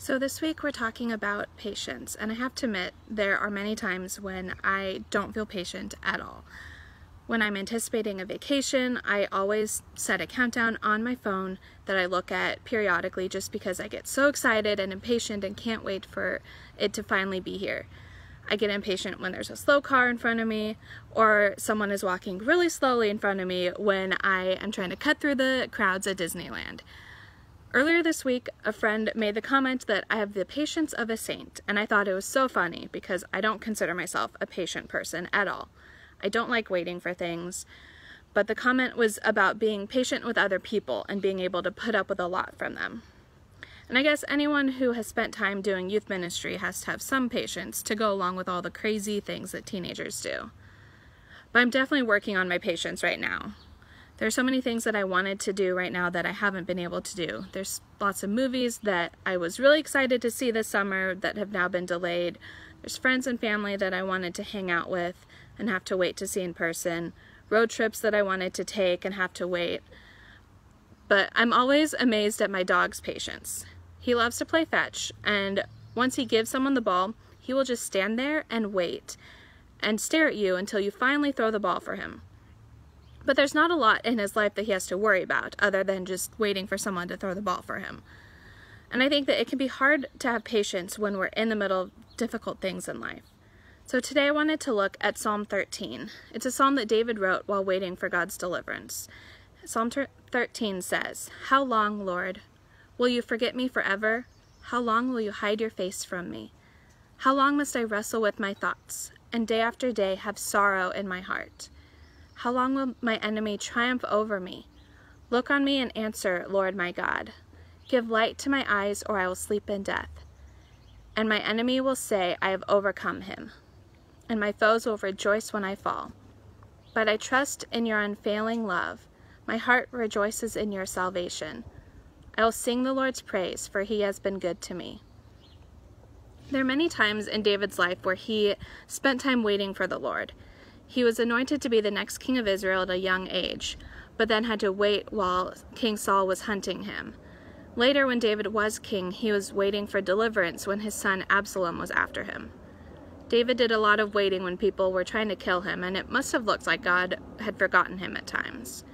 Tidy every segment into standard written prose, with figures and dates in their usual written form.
So this week we're talking about patience, and I have to admit there are many times when I don't feel patient at all. When I'm anticipating a vacation, I always set a countdown on my phone that I look at periodically just because I get so excited and impatient and can't wait for it to finally be here. I get impatient when there's a slow car in front of me or someone is walking really slowly in front of me when I am trying to cut through the crowds at Disneyland. Earlier this week, a friend made the comment that I have the patience of a saint, and I thought it was so funny because I don't consider myself a patient person at all. I don't like waiting for things, but the comment was about being patient with other people and being able to put up with a lot from them. And I guess anyone who has spent time doing youth ministry has to have some patience to go along with all the crazy things that teenagers do. But I'm definitely working on my patience right now. There's so many things that I wanted to do right now that I haven't been able to do. There's lots of movies that I was really excited to see this summer that have now been delayed. There's friends and family that I wanted to hang out with and have to wait to see in person. Road trips that I wanted to take and have to wait. But I'm always amazed at my dog's patience. He loves to play fetch, and once he gives someone the ball, he will just stand there and wait and stare at you until you finally throw the ball for him. But there's not a lot in his life that he has to worry about other than just waiting for someone to throw the ball for him. And I think that it can be hard to have patience when we're in the middle of difficult things in life. So today I wanted to look at Psalm 13. It's a psalm that David wrote while waiting for God's deliverance. Psalm 13 says, "How long, Lord, will you forget me forever? How long will you hide your face from me? How long must I wrestle with my thoughts, and day after day have sorrow in my heart? How long will my enemy triumph over me? Look on me and answer, Lord my God. Give light to my eyes, or I will sleep in death. And my enemy will say, I have overcome him, and my foes will rejoice when I fall. But I trust in your unfailing love. My heart rejoices in your salvation. I will sing the Lord's praise, for he has been good to me." There are many times in David's life where he spent time waiting for the Lord. He was anointed to be the next king of Israel at a young age, but then had to wait while King Saul was hunting him. Later, when David was king, he was waiting for deliverance when his son Absalom was after him. David did a lot of waiting when people were trying to kill him, and it must have looked like God had forgotten him at times.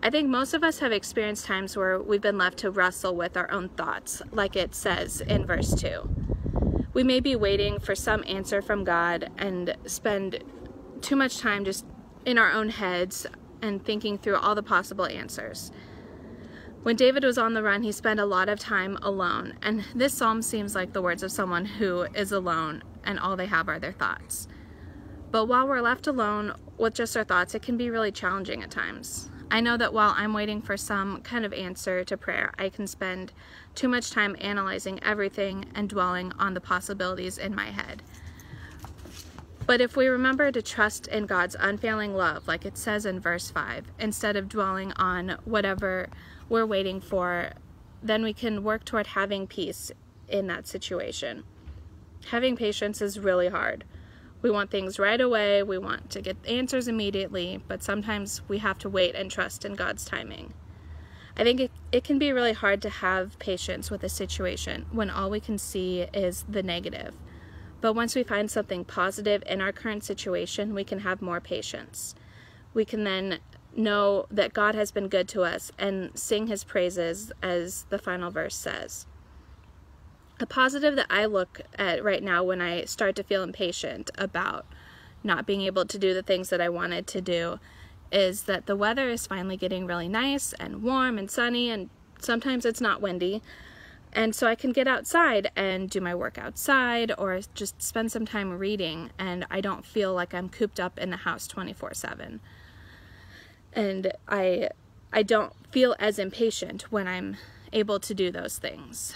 I think most of us have experienced times where we've been left to wrestle with our own thoughts, like it says in verse 2. We may be waiting for some answer from God and spend too much time just in our own heads and thinking through all the possible answers. When David was on the run, he spent a lot of time alone, and this psalm seems like the words of someone who is alone and all they have are their thoughts. But while we're left alone with just our thoughts, it can be really challenging at times. I know that while I'm waiting for some kind of answer to prayer, I can spend too much time analyzing everything and dwelling on the possibilities in my head. But if we remember to trust in God's unfailing love, like it says in verse 5, instead of dwelling on whatever we're waiting for, then we can work toward having peace in that situation. Having patience is really hard. We want things right away, we want to get answers immediately, but sometimes we have to wait and trust in God's timing. I think it can be really hard to have patience with a situation when all we can see is the negative. But once we find something positive in our current situation, we can have more patience. We can then know that God has been good to us and sing his praises, as the final verse says. A positive that I look at right now when I start to feel impatient about not being able to do the things that I wanted to do is that the weather is finally getting really nice and warm and sunny, and sometimes it's not windy. And so I can get outside and do my work outside or just spend some time reading, and I don't feel like I'm cooped up in the house 24/7. And I don't feel as impatient when I'm able to do those things.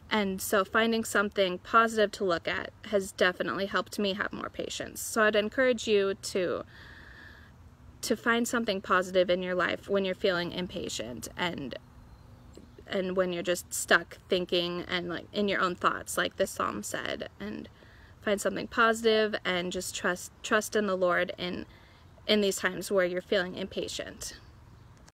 And so finding something positive to look at has definitely helped me have more patience. So I'd encourage you to find something positive in your life when you're feeling impatient and when you're just stuck thinking and like in your own thoughts, like this psalm said, and find something positive and just trust in the Lord in these times where you're feeling impatient.